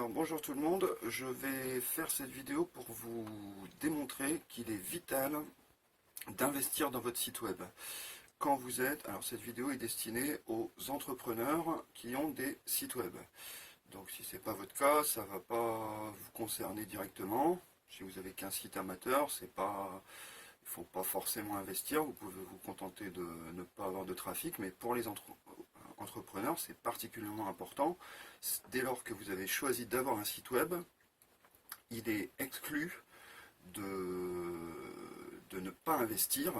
Alors bonjour tout le monde, je vais faire cette vidéo pour vous démontrer qu'il est vital d'investir dans votre site web. Quand vous êtes, alors cette vidéo est destinée aux entrepreneurs qui ont des sites web. Donc si ce n'est pas votre cas, ça ne va pas vous concerner directement. Si vous avez qu'un site amateur, il ne faut pas forcément investir, vous pouvez vous contenter de ne pas avoir de trafic, mais pour les entrepreneurs, c'est particulièrement important. Dès lors que vous avez choisi d'avoir un site web, il est exclu de ne pas investir,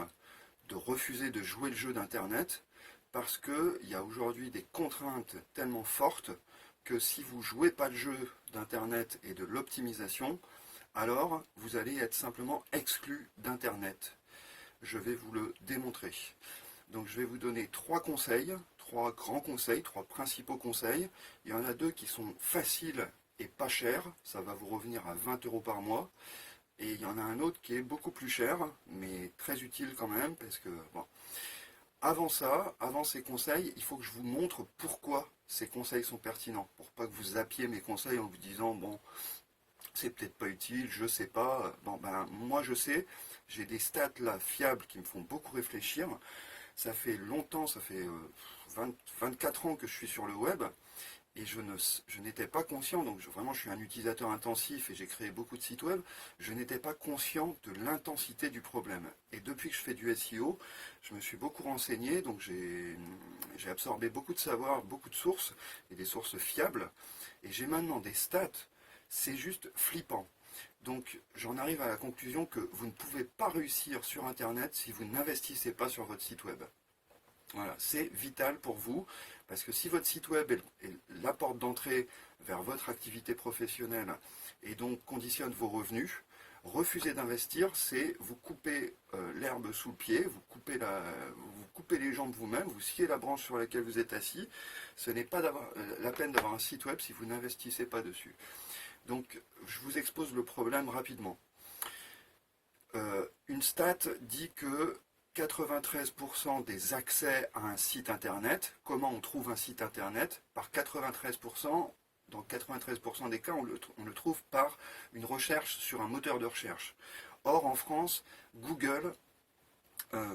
de refuser de jouer le jeu d'Internet, parce qu'il y a aujourd'hui des contraintes tellement fortes que si vous ne jouez pas le jeu d'Internet et de l'optimisation, alors vous allez être simplement exclu d'Internet. Je vais vous le démontrer. Donc je vais vous donner trois conseils, trois grands conseils, trois principaux conseils. Il y en a deux qui sont faciles et pas chers, ça va vous revenir à 20 € par mois. Et il y en a un autre qui est beaucoup plus cher, mais très utile quand même, parce que, bon. Avant ça, avant ces conseils, il faut que je vous montre pourquoi ces conseils sont pertinents, pour pas que vous zappiez mes conseils en vous disant, bon, c'est peut-être pas utile, je sais pas. Bon, ben, moi je sais, j'ai des stats là fiables qui me font beaucoup réfléchir. Ça fait longtemps, ça fait 24 ans que je suis sur le web et je n'étais pas conscient, donc vraiment je suis un utilisateur intensif et j'ai créé beaucoup de sites web, je n'étais pas conscient de l'intensité du problème. Et depuis que je fais du SEO, je me suis beaucoup renseigné, donc j'ai absorbé beaucoup de savoir, beaucoup de sources et des sources fiables, et j'ai maintenant des stats, c'est juste flippant. Donc j'en arrive à la conclusion que vous ne pouvez pas réussir sur Internet si vous n'investissez pas sur votre site web. Voilà, c'est vital pour vous, parce que si votre site web est la porte d'entrée vers votre activité professionnelle et donc conditionne vos revenus, refuser d'investir, c'est vous couper l'herbe sous le pied, vous coupez les jambes vous-même, vous sciez la branche sur laquelle vous êtes assis. Ce n'est pas la peine d'avoir un site web si vous n'investissez pas dessus. Donc, je vous expose le problème rapidement. Une stat dit que 93% des accès à un site internet, comment on trouve un site internet, par 93%, dans 93% des cas, on le trouve par une recherche sur un moteur de recherche. Or, en France, Google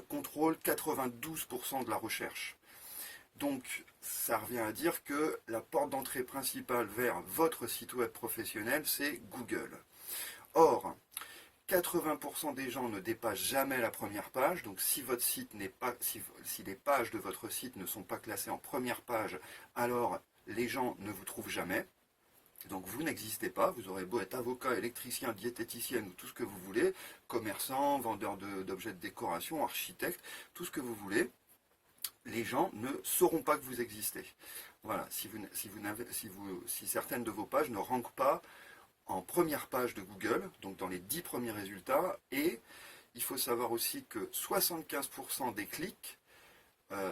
contrôle 92% de la recherche. Donc, ça revient à dire que la porte d'entrée principale vers votre site web professionnel, c'est Google. Or, 80% des gens ne dépassent jamais la première page, donc si votre site n'est pas, si les pages de votre site ne sont pas classées en première page, alors les gens ne vous trouvent jamais. Donc vous n'existez pas, vous aurez beau être avocat, électricien, diététicienne ou tout ce que vous voulez, commerçant, vendeur d'objets de décoration, architecte, tout ce que vous voulez. Les gens ne sauront pas que vous existez. Voilà, si certaines de vos pages ne rankent pas en première page de Google, donc dans les 10 premiers résultats, et il faut savoir aussi que 75% des clics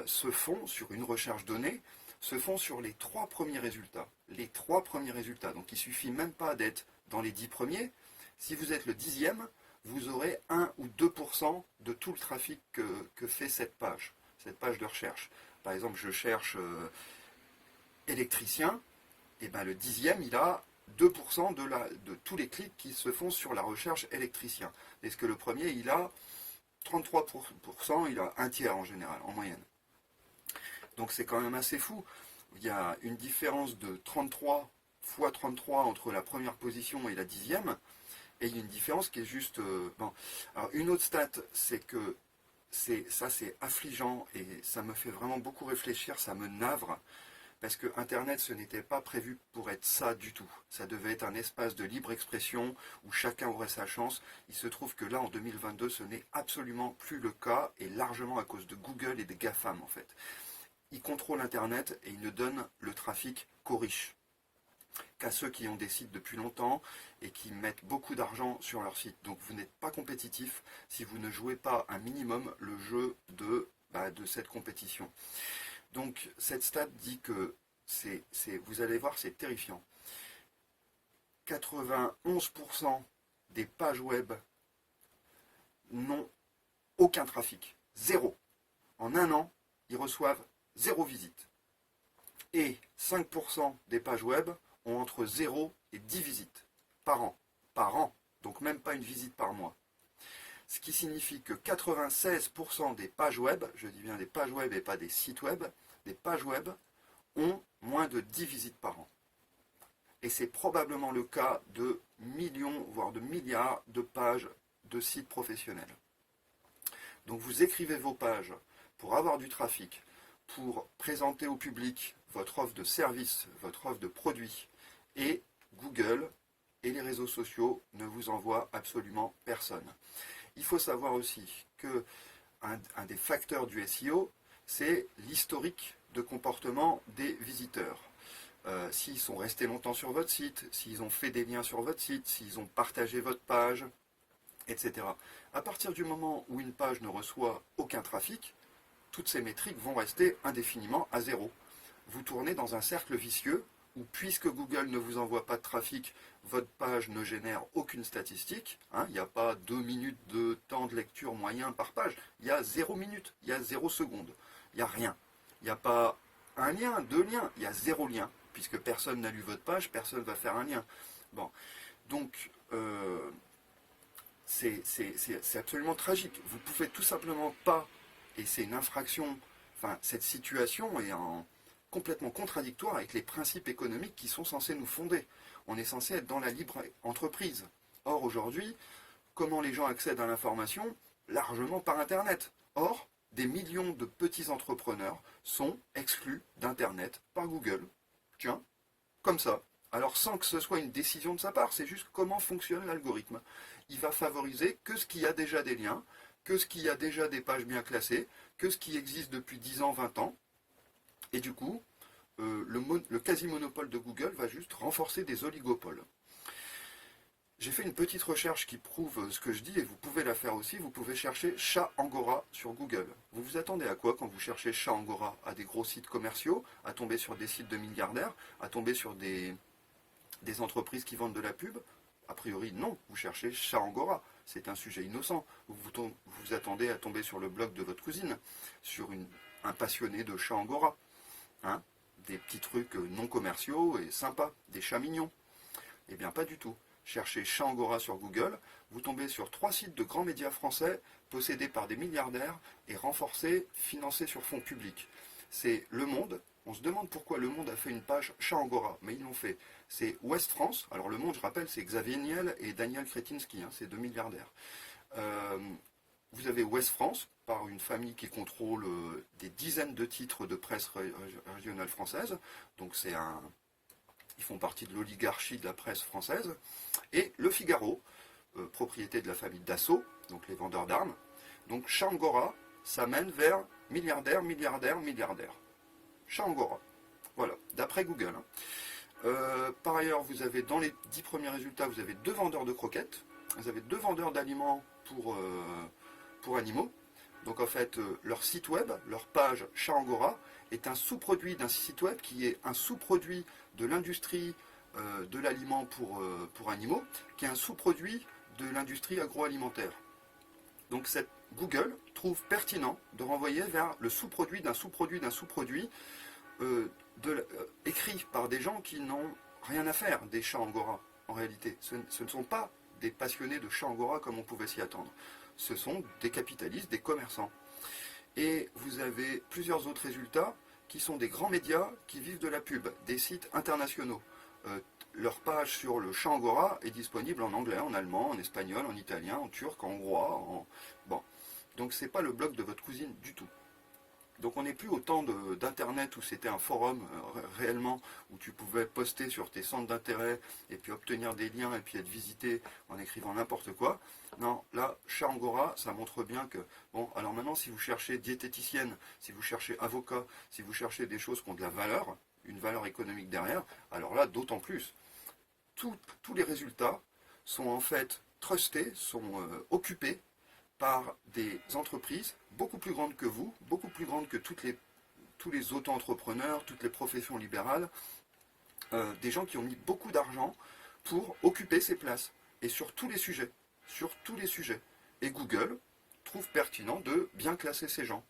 se font sur une recherche donnée, se font sur les 3 premiers résultats. Les 3 premiers résultats, donc il ne suffit même pas d'être dans les 10 premiers. Si vous êtes le 10e, vous aurez 1 ou 2% de tout le trafic que fait cette page de recherche. Par exemple, je cherche électricien, et ben le 10e, il a 2% de tous les clics qui se font sur la recherche électricien. Est-ce que le premier, il a 33%, il a un tiers en général, en moyenne. Donc c'est quand même assez fou. Il y a une différence de 33 fois 33 entre la première position et la 10e, et il y a une différence qui est juste... bon. Alors une autre stat, c'est que ça c'est affligeant et ça me fait vraiment beaucoup réfléchir, ça me navre, parce que Internet ce n'était pas prévu pour être ça du tout. Ça devait être un espace de libre expression où chacun aurait sa chance. Il se trouve que là en 2022 ce n'est absolument plus le cas, et largement à cause de Google et des GAFAM en fait. Ils contrôlent Internet et ils ne donnent le trafic qu'aux riches, qu'à ceux qui ont des sites depuis longtemps et qui mettent beaucoup d'argent sur leur site. Donc vous n'êtes pas compétitif si vous ne jouez pas un minimum le jeu de cette compétition. Donc cette stat dit que, vous allez voir, c'est terrifiant. 91% des pages web n'ont aucun trafic. Zéro. En un an, ils reçoivent 0 visite. Et 5% des pages web ont entre 0 et 10 visites par an. Par an, donc même pas une visite par mois. Ce qui signifie que 96% des pages web, je dis bien des pages web et pas des sites web, des pages web ont moins de 10 visites par an. Et c'est probablement le cas de millions, voire de milliards de pages de sites professionnels. Donc vous écrivez vos pages pour avoir du trafic, pour présenter au public votre offre de service, votre offre de produit, et Google et les réseaux sociaux ne vous envoient absolument personne. Il faut savoir aussi que un des facteurs du SEO, c'est l'historique de comportement des visiteurs. S'ils sont restés longtemps sur votre site, s'ils ont fait des liens sur votre site, s'ils ont partagé votre page, etc. À partir du moment où une page ne reçoit aucun trafic, toutes ces métriques vont rester indéfiniment à zéro. Vous tournez dans un cercle vicieux où, puisque Google ne vous envoie pas de trafic, votre page ne génère aucune statistique. Il n'y a pas 2 minutes de temps de lecture moyen par page. Il y a 0 minute, il y a 0 seconde. Il n'y a rien. Il n'y a pas un lien, 2 liens, il y a 0 lien. Puisque personne n'a lu votre page, personne ne va faire un lien. Bon, donc c'est absolument tragique. Vous ne pouvez tout simplement pas, et c'est une infraction, enfin cette situation est complètement contradictoire avec les principes économiques qui sont censés nous fonder. On est censé être dans la libre entreprise. Or aujourd'hui, comment les gens accèdent à l'information? Largement par Internet. Or, des millions de petits entrepreneurs sont exclus d'Internet par Google. Tiens, comme ça. Alors sans que ce soit une décision de sa part, c'est juste comment fonctionne l'algorithme. Il va favoriser que ce qui a déjà des liens, que ce qui a déjà des pages bien classées, que ce qui existe depuis 10 ans, 20 ans. Et du coup, le quasi-monopole de Google va juste renforcer des oligopoles. J'ai fait une petite recherche qui prouve ce que je dis, et vous pouvez la faire aussi. Vous pouvez chercher chat Angora sur Google. Vous vous attendez à quoi quand vous cherchez chat Angora? À des gros sites commerciaux, à tomber sur des sites de milliardaires, à tomber sur des entreprises qui vendent de la pub? A priori, non. Vous cherchez chat Angora. C'est un sujet innocent. Vous vous attendez à tomber sur le blog de votre cousine, sur un passionné de chat Angora. Des petits trucs non commerciaux et sympas, des chats mignons. Eh bien, pas du tout. Cherchez chat Angora sur Google, vous tombez sur 3 sites de grands médias français possédés par des milliardaires et renforcés, financés sur fonds publics. C'est Le Monde. On se demande pourquoi Le Monde a fait une page chat Angora, mais ils l'ont fait. C'est Ouest France. Alors Le Monde, je rappelle, c'est Xavier Niel et Daniel Kretinsky, c'est 2 milliardaires. Vous avez Ouest France, par une famille qui contrôle des dizaines de titres de presse régionale française. Donc ils font partie de l'oligarchie de la presse française. Et Le Figaro, propriété de la famille Dassault, donc les vendeurs d'armes. Donc chat Angora, ça mène vers milliardaire, milliardaire, milliardaire. Chat Angora. Voilà, d'après Google. Par ailleurs, vous avez dans les 10 premiers résultats, vous avez 2 vendeurs de croquettes, vous avez 2 vendeurs d'aliments pour animaux. Donc en fait, leur site web, leur page chat Angora, est un sous-produit d'un site web qui est un sous-produit de l'industrie de l'aliment pour animaux, qui est un sous-produit de l'industrie agroalimentaire. Donc Google trouve pertinent de renvoyer vers le sous-produit d'un sous-produit d'un sous-produit écrit par des gens qui n'ont rien à faire des chats Angora, en réalité. Ce ne sont pas des passionnés de chats Angora comme on pouvait s'y attendre. Ce sont des capitalistes, des commerçants. Et vous avez plusieurs autres résultats qui sont des grands médias qui vivent de la pub, des sites internationaux. Leur page sur le chat Angora est disponible en anglais, en allemand, en espagnol, en italien, en turc, en hongrois. Bon. Donc c'est pas le blog de votre cousine du tout. Donc on n'est plus au temps d'internet où c'était un forum réellement, où tu pouvais poster sur tes centres d'intérêt et puis obtenir des liens et puis être visité en écrivant n'importe quoi. Non, là, chat Angora, ça montre bien que, bon, alors maintenant si vous cherchez diététicienne, si vous cherchez avocat, si vous cherchez des choses qui ont de la valeur, une valeur économique derrière, alors là, d'autant plus. Tous les résultats sont en fait trustés, sont occupés par des entreprises beaucoup plus grandes que vous, beaucoup plus grandes que tous les auto-entrepreneurs, toutes les professions libérales, des gens qui ont mis beaucoup d'argent pour occuper ces places, et sur tous les sujets, Et Google trouve pertinent de bien classer ces gens.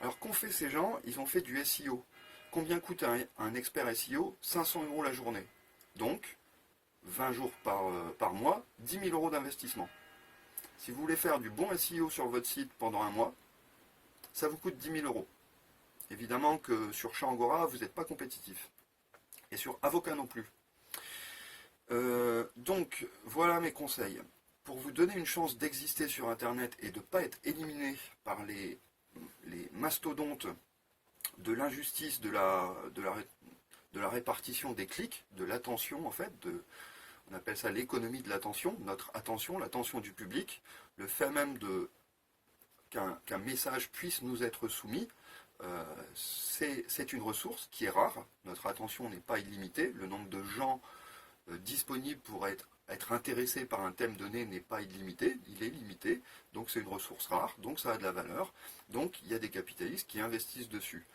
Alors qu'ont fait ces gens? Ils ont fait du SEO. Combien coûte un expert SEO? 500 € la journée. Donc, 20 jours par mois, 10 000 euros d'investissement. Si vous voulez faire du bon SEO sur votre site pendant un mois, ça vous coûte 10 000 euros. Évidemment que sur Changora, vous n'êtes pas compétitif. Et sur Avocat non plus. Donc, voilà mes conseils. Pour vous donner une chance d'exister sur Internet et de ne pas être éliminé par les mastodontes de l'injustice de la répartition des clics, de l'attention en fait, on appelle ça l'économie de l'attention, notre attention, l'attention du public, le fait même qu'un message puisse nous être soumis, c'est une ressource qui est rare, notre attention n'est pas illimitée, le nombre de gens disponibles pour être intéressés par un thème donné n'est pas illimité, il est limité, donc c'est une ressource rare, donc ça a de la valeur, donc il y a des capitalistes qui investissent dessus.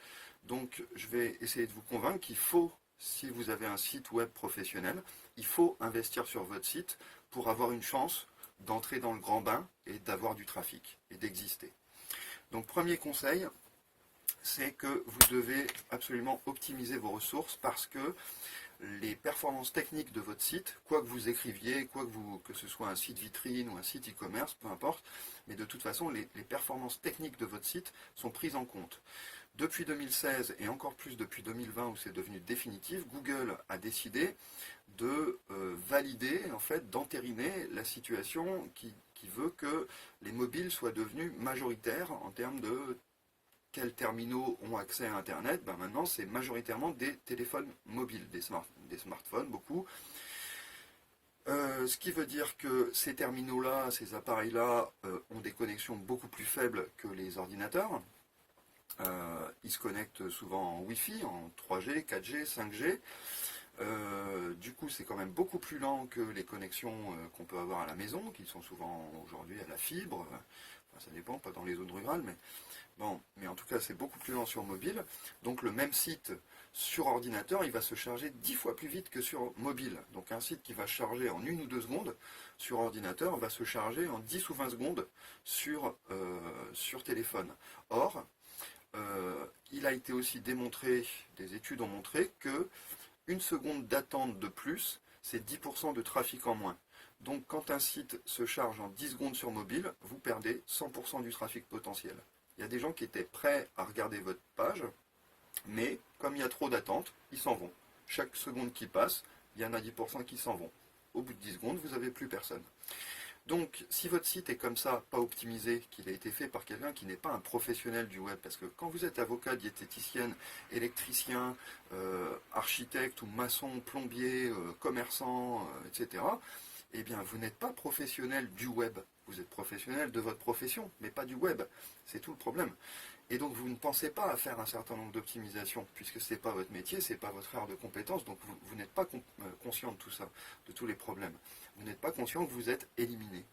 Donc je vais essayer de vous convaincre qu'il faut, si vous avez un site web professionnel, il faut investir sur votre site pour avoir une chance d'entrer dans le grand bain et d'avoir du trafic et d'exister. Donc premier conseil, c'est que vous devez absolument optimiser vos ressources parce que les performances techniques de votre site, quoi que vous écriviez, que ce soit un site vitrine ou un site e-commerce, peu importe, mais de toute façon, les performances techniques de votre site sont prises en compte. Depuis 2016 et encore plus depuis 2020 où c'est devenu définitif, Google a décidé de valider, en fait, d'entériner la situation qui veut que les mobiles soient devenus majoritaires en termes de quels terminaux ont accès à Internet. Ben maintenant, c'est majoritairement des téléphones mobiles, des smartphones, beaucoup. Ce qui veut dire que ces terminaux-là, ces appareils-là, ont des connexions beaucoup plus faibles que les ordinateurs. Ils se connectent souvent en Wi-Fi, en 3G, 4G, 5G. Du coup, c'est quand même beaucoup plus lent que les connexions qu'on peut avoir à la maison, qui sont souvent aujourd'hui à la fibre. Enfin, ça dépend, pas dans les zones rurales, mais en tout cas, c'est beaucoup plus lent sur mobile. Donc le même site sur ordinateur, il va se charger 10 fois plus vite que sur mobile. Donc un site qui va charger en 1 ou 2 secondes sur ordinateur va se charger en 10 ou 20 secondes sur téléphone. Or, il a été aussi démontré, des études ont montré que 1 seconde d'attente de plus, c'est 10% de trafic en moins. Donc quand un site se charge en 10 secondes sur mobile, vous perdez 100% du trafic potentiel. Il y a des gens qui étaient prêts à regarder votre page, mais comme il y a trop d'attente, ils s'en vont. Chaque seconde qui passe, il y en a 10% qui s'en vont. Au bout de 10 secondes, vous n'avez plus personne. Donc, si votre site est comme ça, pas optimisé, qu'il a été fait par quelqu'un qui n'est pas un professionnel du web, parce que quand vous êtes avocat, diététicienne, électricien, architecte ou maçon, plombier, commerçant, etc., eh bien, vous n'êtes pas professionnel du web. Vous êtes professionnel de votre profession, mais pas du web. C'est tout le problème. Et donc, vous ne pensez pas à faire un certain nombre d'optimisations, puisque ce n'est pas votre métier, ce n'est pas votre art de compétence, donc vous n'êtes pas conscient de tout ça, de tous les problèmes. Vous n'êtes pas conscient que vous êtes éliminé,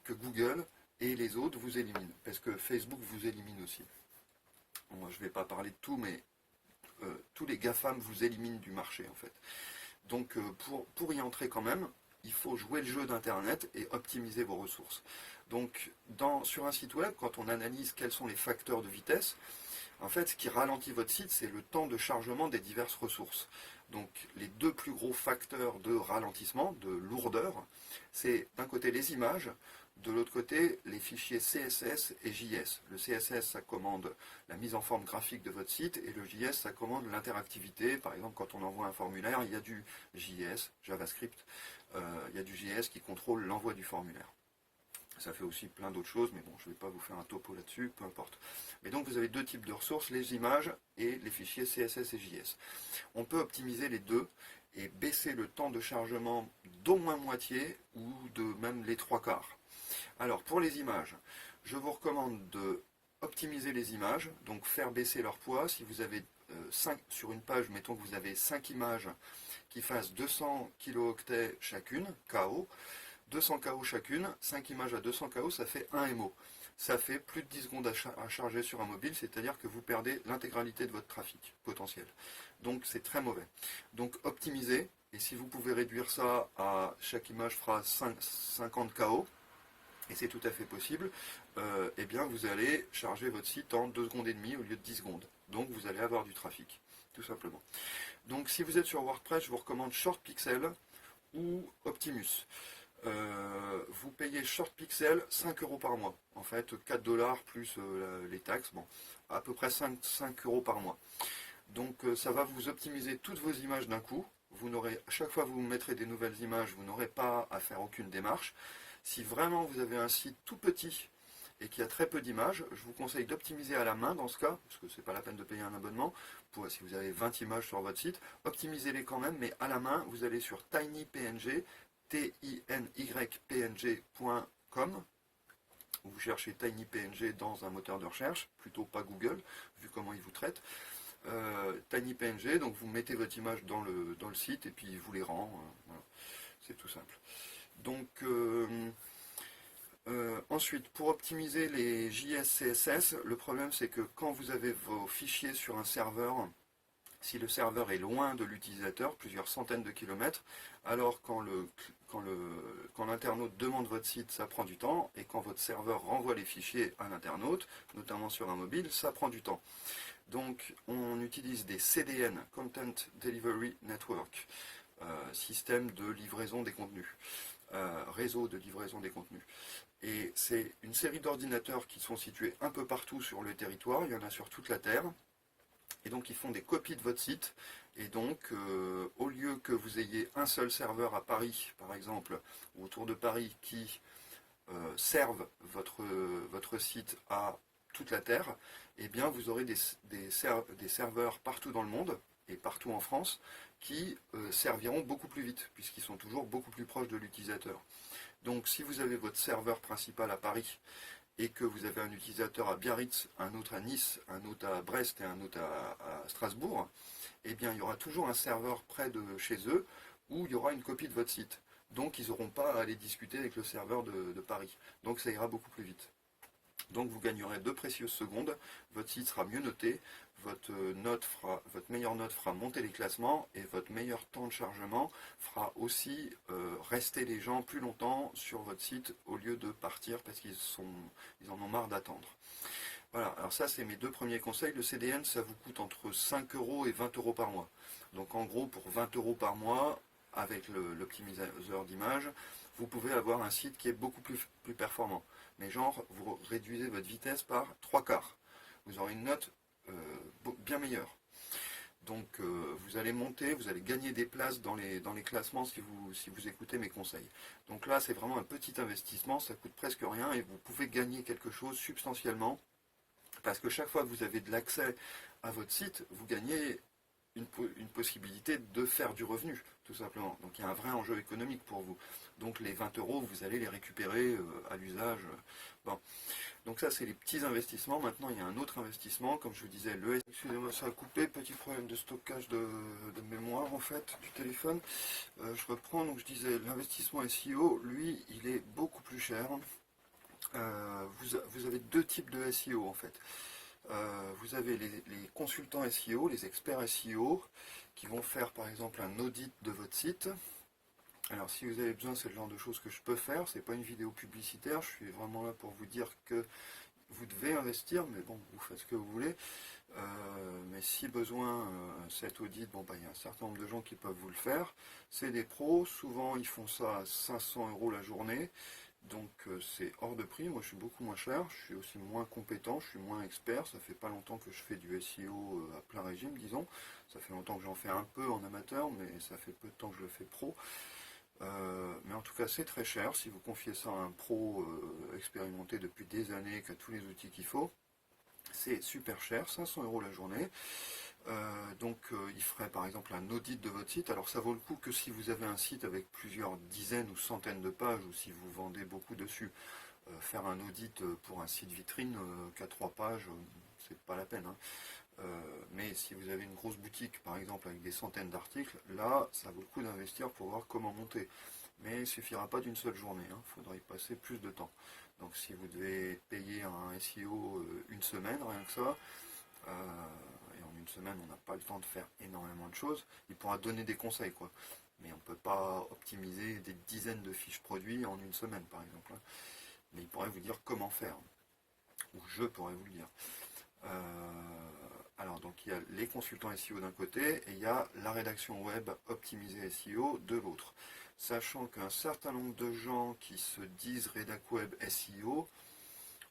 que Google et les autres vous éliminent, parce que Facebook vous élimine aussi. Bon, je ne vais pas parler de tout, mais tous les GAFAM vous éliminent du marché, en fait. Donc, pour y entrer quand même, il faut jouer le jeu d'Internet et optimiser vos ressources. Donc, sur un site web, quand on analyse quels sont les facteurs de vitesse, en fait, ce qui ralentit votre site, c'est le temps de chargement des diverses ressources. Donc, les 2 plus gros facteurs de ralentissement, de lourdeur, c'est d'un côté les images, de l'autre côté les fichiers CSS et JS. Le CSS, ça commande la mise en forme graphique de votre site, et le JS, ça commande l'interactivité. Par exemple, quand on envoie un formulaire, il y a du JS, JavaScript, il y a du JS qui contrôle l'envoi du formulaire. Ça fait aussi plein d'autres choses, mais bon, je ne vais pas vous faire un topo là-dessus, peu importe. Mais donc vous avez 2 types de ressources, les images et les fichiers CSS et JS. On peut optimiser les deux et baisser le temps de chargement d'au moins moitié ou de même les 3/4. Alors pour les images, je vous recommande de optimiser les images, donc faire baisser leur poids. Si vous avez 5 sur une page, mettons que vous avez 5 images qui fassent 200 kilooctets chacune, KO, 200 KO chacune, 5 images à 200 KO, ça fait 1 MO. Ça fait plus de 10 secondes à charger sur un mobile, c'est-à-dire que vous perdez l'intégralité de votre trafic potentiel. Donc c'est très mauvais. Donc optimisez, et si vous pouvez réduire ça à chaque image fera 50 KO, et c'est tout à fait possible, eh bien vous allez charger votre site en 2 secondes et demie au lieu de 10 secondes. Donc vous allez avoir du trafic. tout simplement. Donc si vous êtes sur WordPress, je vous recommande ShortPixel ou Optimus. Vous payez ShortPixel 5 euros par mois. En fait, 4 dollars plus les taxes, bon, à peu près 5 euros par mois. Donc ça va vous optimiser toutes vos images d'un coup. Vous n'aurez, à chaque fois que vous mettrez des nouvelles images, vous n'aurez pas à faire aucune démarche. Si vraiment vous avez un site tout petit et qu'il y a très peu d'images, je vous conseille d'optimiser à la main dans ce cas, parce que c'est pas la peine de payer un abonnement. Si vous avez 20 images sur votre site, optimisez-les quand même, mais à la main, vous allez sur tinypng, tinypng.com. Vous cherchez tinypng dans un moteur de recherche, plutôt pas Google, vu comment il vous traite. TinyPNG, donc vous mettez votre image dans le site et puis il vous les rend. Voilà. C'est tout simple. Donc ensuite, pour optimiser les JS-CSS, le problème c'est que quand vous avez vos fichiers sur un serveur, si le serveur est loin de l'utilisateur, plusieurs centaines de kilomètres, alors quand l'internaute demande votre site, ça prend du temps, et quand votre serveur renvoie les fichiers à l'internaute, notamment sur un mobile, ça prend du temps. Donc on utilise des CDN, Content Delivery Network, système de livraison des contenus, réseau de livraison des contenus. Et c'est une série d'ordinateurs qui sont situés un peu partout sur le territoire, il y en a sur toute la Terre, et donc ils font des copies de votre site, et donc au lieu que vous ayez un seul serveur à Paris, par exemple, ou autour de Paris, qui serve votre site à toute la Terre, eh bien vous aurez des serveurs partout dans le monde et partout en France qui serviront beaucoup plus vite puisqu'ils sont toujours beaucoup plus proches de l'utilisateur. Donc si vous avez votre serveur principal à Paris et que vous avez un utilisateur à Biarritz, un autre à Nice, un autre à Brest et un autre à Strasbourg, eh bien il y aura toujours un serveur près de chez eux où il y aura une copie de votre site. Donc ils n'auront pas à aller discuter avec le serveur de Paris. Donc ça ira beaucoup plus vite. Donc vous gagnerez 2 précieuses secondes, votre site sera mieux noté, votre meilleure note fera monter les classements et votre meilleur temps de chargement fera aussi rester les gens plus longtemps sur votre site au lieu de partir parce qu'ils en ont marre d'attendre. Voilà, alors ça c'est mes 2 premiers conseils. Le CDN ça vous coûte entre 5 euros et 20 euros par mois. Donc en gros pour 20 euros par mois, avec l'optimiseur d'image, vous pouvez avoir un site qui est beaucoup plus performant. Mais genre, vous réduisez votre vitesse par 3/4. Vous aurez une note bien meilleure. Donc vous allez monter, vous allez gagner des places dans les classements si vous écoutez mes conseils. Donc là, c'est vraiment un petit investissement, ça coûte presque rien et vous pouvez gagner quelque chose substantiellement. Parce que chaque fois que vous avez de l'accès à votre site, vous gagnez une possibilité de faire du revenu, tout simplement. Donc il y a un vrai enjeu économique pour vous. Donc les 20 euros, vous allez les récupérer à l'usage. Bon. Donc ça, c'est les petits investissements. Maintenant, il y a un autre investissement, comme je vous disais, excusez-moi, ça a coupé, petit problème de stockage de mémoire, en fait, du téléphone. Je reprends, donc je disais, l'investissement SEO, lui, il est beaucoup plus cher. Vous avez 2 types de SEO, en fait. Vous avez les consultants SEO, les experts SEO, qui vont faire par exemple un audit de votre site. Alors si vous avez besoin, c'est le genre de choses que je peux faire, c'est pas une vidéo publicitaire, je suis vraiment là pour vous dire que vous devez investir, mais bon, vous faites ce que vous voulez. Mais si besoin, cet audit, bon, il y a un certain nombre de gens qui peuvent vous le faire. C'est des pros, souvent ils font ça à 500 euros la journée. Donc c'est hors de prix, moi je suis beaucoup moins cher, je suis aussi moins compétent, je suis moins expert, ça fait pas longtemps que je fais du SEO à plein régime, disons. Ça fait longtemps que j'en fais un peu en amateur, mais ça fait peu de temps que je le fais pro. Mais en tout cas c'est très cher, si vous confiez ça à un pro expérimenté depuis des années, qui a tous les outils qu'il faut, c'est super cher, 500 euros la journée. Donc il ferait par exemple un audit de votre site. Alors ça vaut le coup que si vous avez un site avec plusieurs dizaines ou centaines de pages ou si vous vendez beaucoup dessus. Faire un audit pour un site vitrine qu'à 3 pages, c'est pas la peine. Mais si vous avez une grosse boutique par exemple avec des centaines d'articles, là ça vaut le coup d'investir pour voir comment monter. Mais il ne suffira pas d'une seule journée, il faudra y passer plus de temps. Donc si vous devez payer un SEO une semaine, rien que ça, et en une semaine on n'a pas le temps de faire énormément de choses, il pourra donner des conseils quoi. Mais on ne peut pas optimiser des dizaines de fiches produits en une semaine par exemple. Mais il pourrait vous dire comment faire. Ou je pourrais vous le dire. Alors, donc il y a les consultants SEO d'un côté et il y a la rédaction web optimisée SEO de l'autre. Sachant qu'un certain nombre de gens qui se disent rédac web SEO,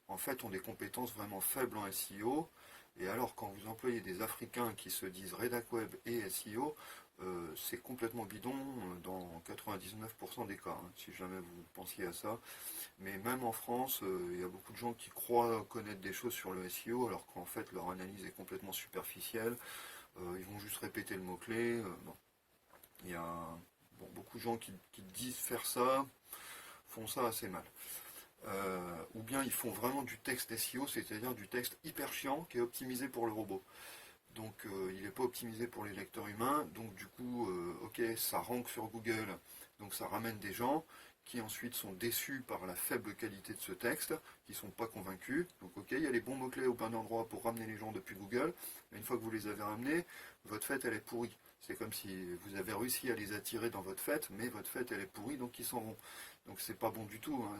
en fait, ont des compétences vraiment faibles en SEO. Et alors, quand vous employez des Africains qui se disent rédac web et SEO, c'est complètement bidon dans 99% des cas, hein, si jamais vous pensiez à ça. Mais même en France, il y a beaucoup de gens qui croient connaître des choses sur le SEO, alors qu'en fait, leur analyse est complètement superficielle. Ils vont juste répéter le mot-clé. Bon. Il y a beaucoup de gens qui disent faire ça, font ça assez mal. Ou bien ils font vraiment du texte SEO, c'est-à-dire du texte hyper chiant qui est optimisé pour le robot. Donc il n'est pas optimisé pour les lecteurs humains, donc du coup, ok, ça rank sur Google, donc ça ramène des gens qui ensuite sont déçus par la faible qualité de ce texte, qui ne sont pas convaincus. Donc ok, il y a les bons mots-clés au bon endroit pour ramener les gens depuis Google, mais une fois que vous les avez ramenés, votre fête elle est pourrie. C'est comme si vous avez réussi à les attirer dans votre fête, mais votre fête elle est pourrie, donc ils s'en vont. Donc c'est pas bon du tout, hein.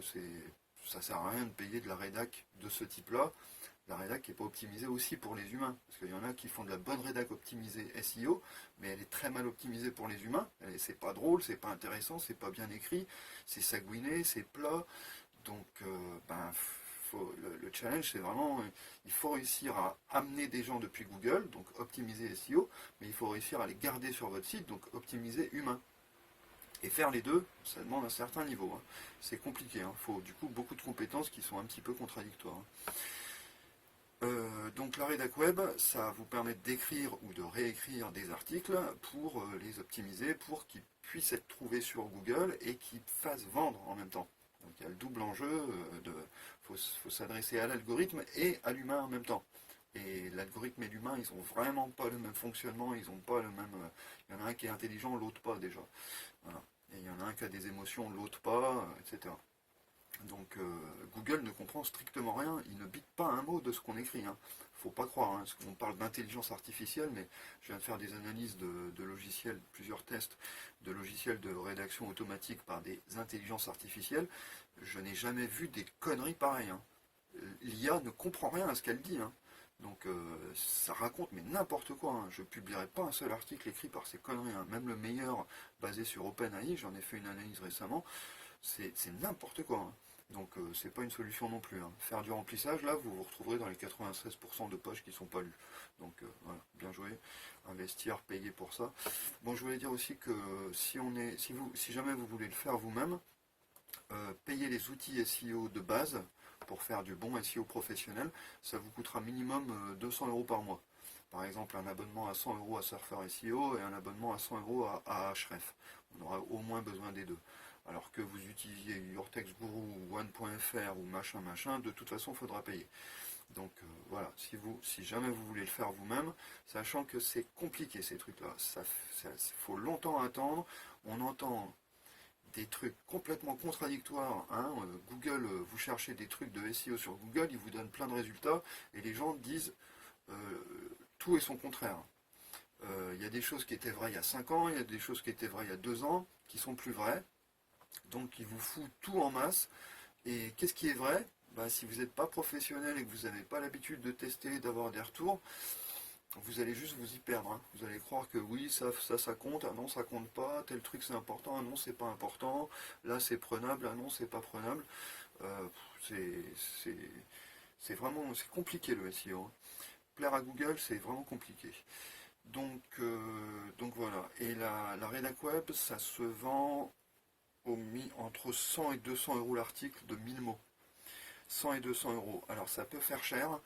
Ça sert à rien de payer de la rédac de ce type-là. La rédac n'est pas optimisée aussi pour les humains, parce qu'il y en a qui font de la bonne rédac optimisée SEO, mais elle est très mal optimisée pour les humains. C'est pas drôle, c'est pas intéressant, c'est pas bien écrit, c'est sagouiné, c'est plat. Donc, le challenge, c'est vraiment, il faut réussir à amener des gens depuis Google, donc optimiser SEO, mais il faut réussir à les garder sur votre site, donc optimiser humain. Et faire les deux, ça demande un certain niveau, hein. C'est compliqué, il faut du coup beaucoup de compétences qui sont un petit peu contradictoires, hein. Donc la rédac web, ça vous permet d'écrire ou de réécrire des articles pour les optimiser, pour qu'ils puissent être trouvés sur Google et qu'ils fassent vendre en même temps. Donc il y a le double enjeu, faut s'adresser à l'algorithme et à l'humain en même temps. Et l'algorithme et l'humain, ils n'ont vraiment pas le même fonctionnement, ils n'ont pas le même. Il y en a un qui est intelligent, l'autre pas déjà. Voilà. Et il y en a un qui a des émotions, l'autre pas, etc. Donc Google ne comprend strictement rien, il ne bite pas un mot de ce qu'on écrit, hein. Faut pas croire, hein, parce qu'on parle d'intelligence artificielle, mais je viens de faire des analyses de logiciels, plusieurs tests de logiciels de rédaction automatique par des intelligences artificielles. Je n'ai jamais vu des conneries pareilles, hein. L'IA ne comprend rien à ce qu'elle dit, hein. Donc ça raconte mais n'importe quoi, hein. Je ne publierai pas un seul article écrit par ces conneries, hein. Même le meilleur basé sur OpenAI, j'en ai fait une analyse récemment, c'est n'importe quoi, hein. Donc c'est pas une solution non plus, hein. Faire du remplissage, là vous vous retrouverez dans les 96% de pages qui ne sont pas lues. Donc voilà, bien joué, investir, payer pour ça. Bon, je voulais dire aussi que si jamais vous voulez le faire vous-même, payez les outils SEO de base pour faire du bon SEO professionnel, ça vous coûtera minimum 200 € par mois. Par exemple, un abonnement à 100 € à Surfer SEO et un abonnement à 100 € à Ahrefs. On aura au moins besoin des deux. Alors que vous utilisiez YourTextGuru ou One.fr ou machin, de toute façon, il faudra payer. Donc voilà, si jamais vous voulez le faire vous-même, sachant que c'est compliqué ces trucs-là, il faut longtemps attendre, on entend des trucs complètement contradictoires, hein. Google, vous cherchez des trucs de SEO sur Google, il vous donne plein de résultats, et les gens disent tout et son contraire. Il y a des choses qui étaient vraies il y a 5 ans, il y a des choses qui étaient vraies il y a 2 ans, qui sont plus vraies. Donc il vous fout tout en masse. Et qu'est-ce qui est vrai? Si vous n'êtes pas professionnel et que vous n'avez pas l'habitude de tester, d'avoir des retours, vous allez juste vous y perdre, hein. Vous allez croire que oui, ça compte, ah non, ça compte pas, tel truc c'est important, ah non, c'est pas important, là c'est prenable, ah non, c'est pas prenable. C'est vraiment c'est compliqué le SEO, hein. Plaire à Google, c'est vraiment compliqué. Donc voilà. Et la rédac web, ça se vend entre 100 et 200 € l'article de 1000 mots. 100 et 200 €. Alors ça peut faire cher,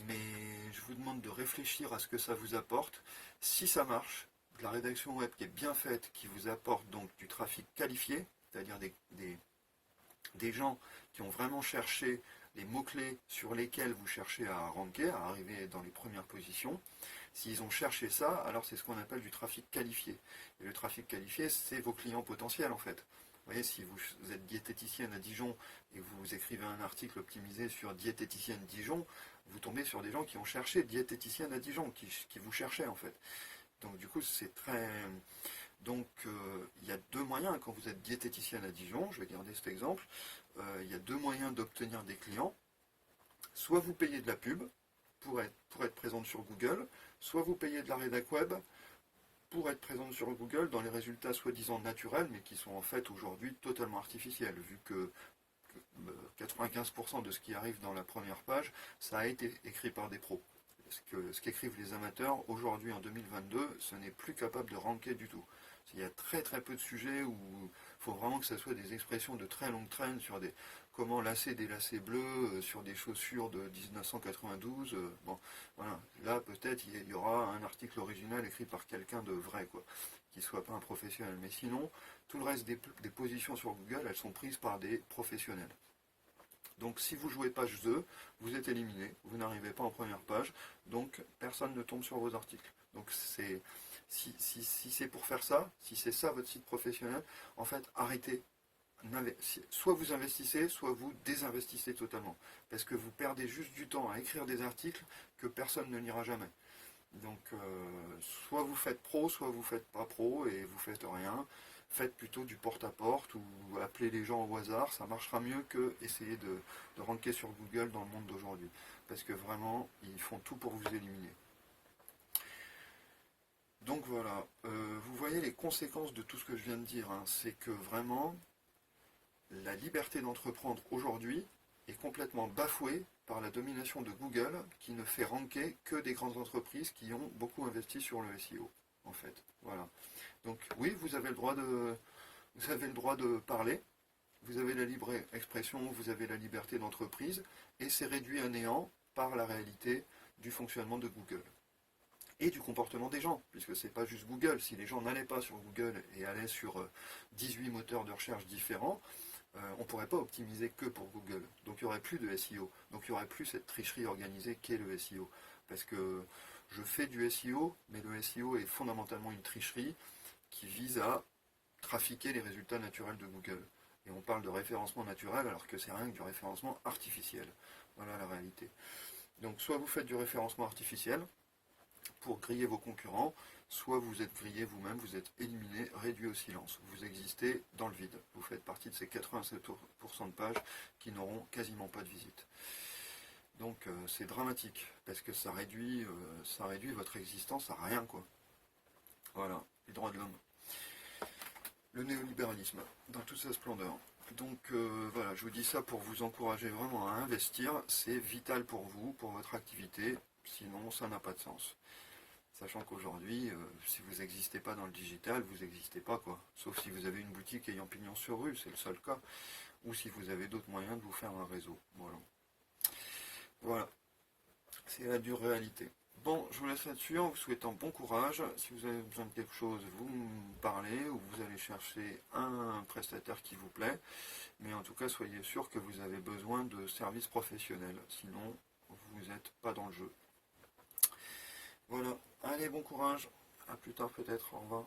mais je vous demande de réfléchir à ce que ça vous apporte. Si ça marche, de la rédaction web qui est bien faite, qui vous apporte donc du trafic qualifié, c'est-à-dire des gens qui ont vraiment cherché les mots-clés sur lesquels vous cherchez à ranker, à arriver dans les premières positions. S'ils ont cherché ça, alors c'est ce qu'on appelle du trafic qualifié. Et le trafic qualifié, c'est vos clients potentiels en fait. Vous voyez, si vous êtes diététicienne à Dijon et vous écrivez un article optimisé sur diététicienne Dijon, vous tombez sur des gens qui ont cherché diététicienne à Dijon, qui vous cherchaient en fait. Donc du coup, c'est très... Donc il y a deux moyens quand vous êtes diététicienne à Dijon, je vais garder cet exemple, il y a deux moyens d'obtenir des clients. Soit vous payez de la pub, pour être présente sur Google, soit vous payez de la rédac web pour être présente sur Google dans les résultats soi-disant naturels, mais qui sont en fait aujourd'hui totalement artificiels, vu que 95% de ce qui arrive dans la première page, ça a été écrit par des pros. Ce qu'écrivent les amateurs, aujourd'hui en 2022, ce n'est plus capable de ranker du tout. Il y a très très peu de sujets où il faut vraiment que ce soit des expressions de très longue traîne sur des comment lasser des lacets bleus sur des chaussures de 1992. Bon, voilà. Là peut-être il y aura un article original écrit par quelqu'un de vrai, quoi, qui ne soit pas un professionnel. Mais sinon, tout le reste des positions sur Google, elles sont prises par des professionnels. Donc si vous jouez page 2, vous êtes éliminé, vous n'arrivez pas en première page, donc personne ne tombe sur vos articles. Donc si c'est pour faire ça, si c'est ça votre site professionnel, en fait arrêtez. Soit vous investissez, soit vous désinvestissez totalement. Parce que vous perdez juste du temps à écrire des articles que personne ne lira jamais. Donc soit vous faites pro, soit vous faites pas pro et vous faites rien. Faites plutôt du porte-à-porte ou appelez les gens au hasard, ça marchera mieux que essayer de ranker sur Google dans le monde d'aujourd'hui. Parce que vraiment, ils font tout pour vous éliminer. Donc voilà, vous voyez les conséquences de tout ce que je viens de dire, hein. C'est que vraiment, la liberté d'entreprendre aujourd'hui est complètement bafouée par la domination de Google qui ne fait ranker que des grandes entreprises qui ont beaucoup investi sur le SEO, en fait. Voilà. Donc oui, vous avez le droit de parler, vous avez la libre expression, vous avez la liberté d'entreprise, et c'est réduit à néant par la réalité du fonctionnement de Google. Et du comportement des gens, puisque c'est pas juste Google. Si les gens n'allaient pas sur Google et allaient sur 18 moteurs de recherche différents, on ne pourrait pas optimiser que pour Google. Donc il n'y aurait plus de SEO. Donc il n'y aurait plus cette tricherie organisée qu'est le SEO. Parce que je fais du SEO, mais le SEO est fondamentalement une tricherie qui vise à trafiquer les résultats naturels de Google. Et on parle de référencement naturel alors que c'est rien que du référencement artificiel. Voilà la réalité. Donc soit vous faites du référencement artificiel pour griller vos concurrents, soit vous êtes grillé vous-même, vous êtes éliminé, réduit au silence. Vous existez dans le vide. Vous faites partie de ces 87% de pages qui n'auront quasiment pas de visite. Donc c'est dramatique, parce que ça réduit votre existence à rien, quoi. Voilà, les droits de l'homme. Le néolibéralisme, dans toute sa splendeur. Donc voilà, je vous dis ça pour vous encourager vraiment à investir. C'est vital pour vous, pour votre activité, sinon ça n'a pas de sens. Sachant qu'aujourd'hui, si vous n'existez pas dans le digital, vous n'existez pas, quoi. Sauf si vous avez une boutique ayant pignon sur rue, c'est le seul cas. Ou si vous avez d'autres moyens de vous faire un réseau. Voilà. Voilà. C'est la dure réalité. Bon, je vous laisse là-dessus en vous souhaitant bon courage. Si vous avez besoin de quelque chose, vous me parlez ou vous allez chercher un prestataire qui vous plaît. Mais en tout cas, soyez sûr que vous avez besoin de services professionnels. Sinon, vous n'êtes pas dans le jeu. Voilà. Allez, bon courage. À plus tard peut-être. Au revoir.